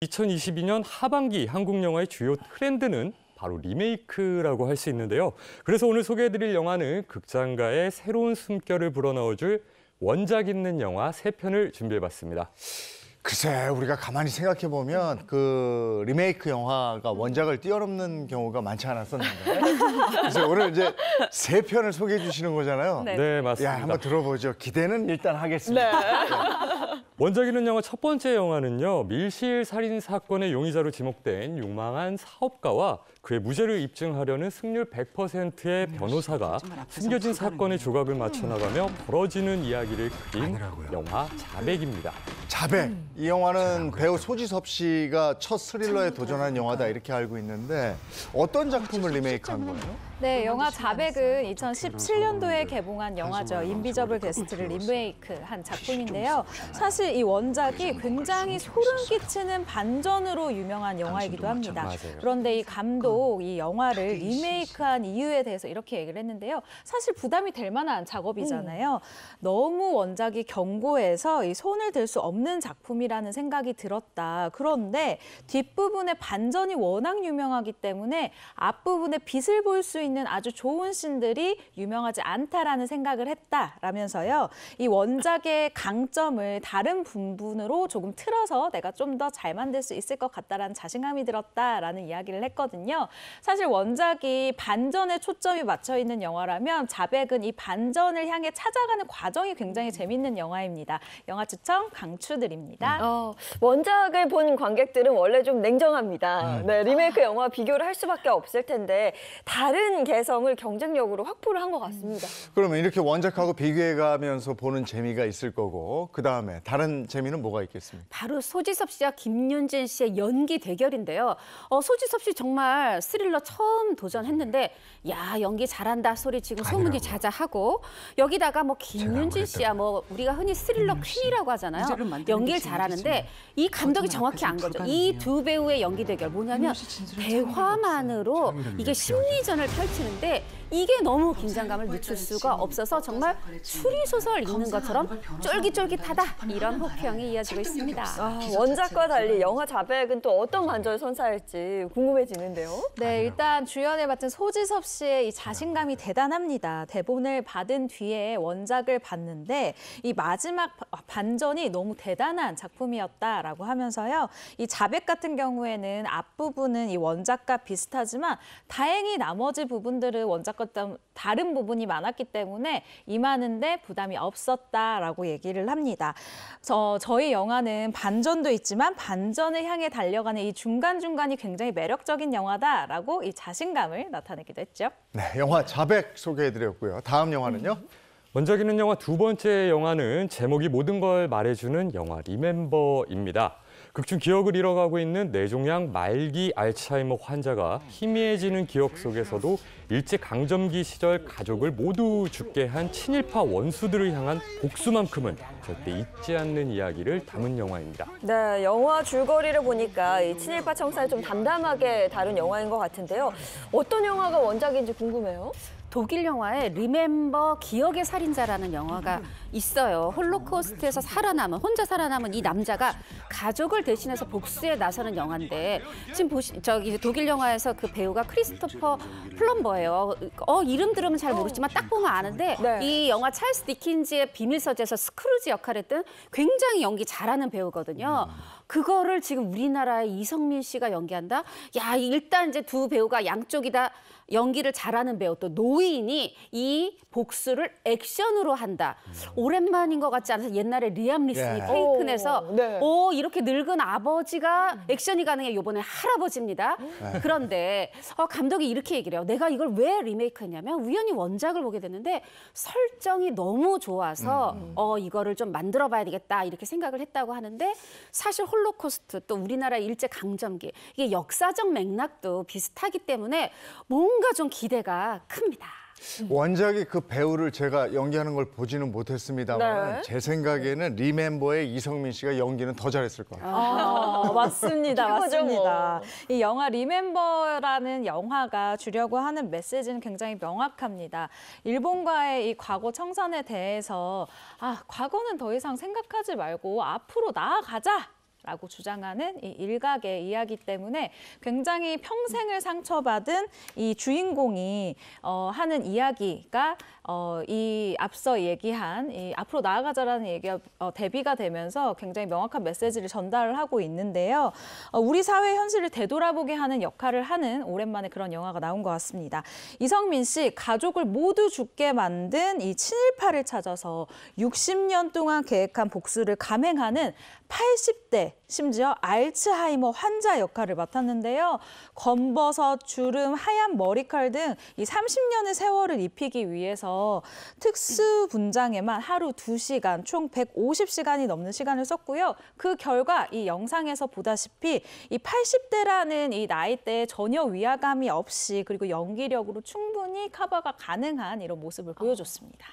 2022년 하반기 한국 영화의 주요 트렌드는 바로 리메이크라고 할 수 있는데요. 그래서 오늘 소개해드릴 영화는 극장가의 새로운 숨결을 불어넣어줄 원작 있는 영화 3편을 준비해봤습니다. 글쎄, 우리가 가만히 생각해보면 그 리메이크 영화가 원작을 뛰어넘는 경우가 많지 않았었는데 그래서 오늘 이제 3편을 소개해 주시는 거잖아요. 네, 맞습니다. 야, 한번 들어보죠. 기대는 일단 하겠습니다. 네. 원작 있는 영화 첫 번째 영화는요. 밀실 살인 사건의 용의자로 지목된 유망한 사업가와 그의 무죄를 입증하려는 승률 100%의 변호사가 숨겨진 사건의 조각을 맞춰나가며 벌어지는 이야기를 그린 영화 자백입니다. 자백. 이 영화는 배우 소지섭 씨가 첫 스릴러에 도전한 영화다 이렇게 알고 있는데 어떤 작품을 리메이크한 거예요? 네, 영화 자백은 2017년도에 개봉한 영화죠. 인비저블 게스트를 리메이크한 작품인데요. 사실 이 원작이 굉장히 소름 끼치는 반전으로 유명한 영화이기도 합니다. 그런데 이 감독, 이 영화를 리메이크한 이유에 대해서 이렇게 얘기를 했는데요. 사실 부담이 될 만한 작업이잖아요. 너무 원작이 견고해서 이 손을 댈 수 없는 작품이라는 생각이 들었다. 그런데 뒷부분의 반전이 워낙 유명하기 때문에 앞부분에 빛을 볼 수 있는 아주 좋은 씬들이 유명하지 않다라는 생각을 했다라면서요. 이 원작의 강점을 다른 부분으로 조금 틀어서 내가 좀 더 잘 만들 수 있을 것 같다라는 자신감이 들었다라는 이야기를 했거든요. 사실 원작이 반전에 초점이 맞춰 있는 영화라면 자백은 이 반전을 향해 찾아가는 과정이 굉장히 재밌는 영화입니다. 영화 추천 강추드립니다. 원작을 본 관객들은 원래 좀 냉정합니다. 네, 리메이크 영화 비교를 할 수밖에 없을 텐데 다른 개성을 경쟁력으로 확보를 한 것 같습니다. 그러면 이렇게 원작하고 비교해가면서 보는 재미가 있을 거고 그다음에 다른 재미는 뭐가 있겠습니까? 바로 소지섭 씨와 김윤진 씨의 연기 대결인데요. 소지섭 씨 정말 스릴러 처음 도전했는데 야 연기 잘한다 소리 지금 소문이 자자하고 여기다가 뭐 김윤진 씨야 뭐 우리가 흔히 스릴러 퀸이라고 하잖아요. 연기를 잘하는데 이 감독이 정확히 안 거죠. 이 두 배우의 연기 대결 뭐냐면 대화만으로 이게 심리전을 펼치는데 이게 너무 긴장감을 늦출 수가 없어서 정말 추리소설 읽는 것처럼 쫄깃쫄깃하다 이런 호평이 이어지고 있습니다. 원작과 달리 영화 자백은 또 어떤 반전을 선사할지 궁금해지는데요. 네, 일단 주연을 맡은 소지섭 씨의 이 자신감이 대단합니다. 대본을 받은 뒤에 원작을 봤는데 이 마지막 반전이 너무 대단한 작품이었다라고 하면서요. 이 자백 같은 경우에는 앞부분은 이 원작과 비슷하지만 다행히 나머지 부분들은 원작과 다른 부분이 많았기 때문에 임하는데 부담이 없었다라고 얘기를 합니다. 저희 영화는 반전도 있지만 반전을 향해 달려가는 이 중간중간이 굉장히 매력적인 영화다라고 이 자신감을 나타내기도 했죠. 네, 영화 자백 소개해드렸고요. 다음 영화는요? 원작 있는 영화 두 번째 영화는 제목이 모든 걸 말해주는 영화 리멤버입니다. 극중 기억을 잃어가고 있는 뇌종양 말기 알츠하이머 환자가 희미해지는 기억 속에서도 일제강점기 시절 가족을 모두 죽게 한 친일파 원수들을 향한 복수만큼은 절대 잊지 않는 이야기를 담은 영화입니다. 네, 영화 줄거리를 보니까 이 친일파 청사를 좀 담담하게 다룬 영화인 것 같은데요. 어떤 영화가 원작인지 궁금해요. 독일 영화에 리멤버 기억의 살인자라는 영화가 있어요. 홀로코스트에서 혼자 살아남은 이 남자가 가족을 대신해서 복수에 나서는 영화인데 지금 저기 독일 영화에서 그 배우가 크리스토퍼 플럼버예요. 이름 들으면 잘 모르지만 딱 보면 아는데 네. 이 영화 찰스 디킨즈의 비밀서재에서 스크루지 역할을 했던 굉장히 연기 잘하는 배우거든요. 그거를 지금 우리나라의 이성민 씨가 연기한다? 야, 일단 이제 두 배우가 양쪽이 다 연기를 잘하는 배우 또 노인이 이 복수를 액션으로 한다. 오랜만인 것 같지 않아서 옛날에 리암 리슨이 테이큰에서 이렇게 늙은 아버지가 액션이 가능해 이번에 할아버지입니다. 그런데 감독이 이렇게 얘기를 해요. 내가 이걸 왜 리메이크했냐면 우연히 원작을 보게 됐는데 설정이 너무 좋아서 이거를 좀 만들어 봐야 되겠다 이렇게 생각을 했다고 하는데 사실 홀로코스트 또 우리나라 일제강점기 이게 역사적 맥락도 비슷하기 때문에 뭔가 좀 기대가 큽니다. 원작이 그 배우를 제가 연기하는 걸 보지는 못했습니다만 제 생각에는 리멤버의 이성민 씨가 연기는 더 잘했을 것 같아요. 맞습니다. 맞습니다. 이 영화 리멤버라는 영화가 주려고 하는 메시지는 굉장히 명확합니다. 일본과의 이 과거 청산에 대해서 과거는 더 이상 생각하지 말고 앞으로 나아가자. 라고 주장하는 이 일각의 이야기 때문에 굉장히 평생을 상처받은 이 주인공이 하는 이야기가 이 앞서 얘기한 이 앞으로 나아가자라는 얘기가 대비가 되면서 굉장히 명확한 메시지를 전달을 하고 있는데요. 우리 사회 현실을 되돌아보게 하는 역할을 하는 오랜만에 그런 영화가 나온 것 같습니다. 이성민 씨 가족을 모두 죽게 만든 이 친일파를 찾아서 60년 동안 계획한 복수를 감행하는 80대 심지어 알츠하이머 환자 역할을 맡았는데요. 검버섯, 주름, 하얀 머리칼 등 이 30년의 세월을 입히기 위해서 특수 분장에만 하루 2시간, 총 150시간이 넘는 시간을 썼고요. 그 결과 이 영상에서 보다시피 이 80대라는 이 나이대에 전혀 위화감이 없이 그리고 연기력으로 충분히 커버가 가능한 이런 모습을 보여줬습니다.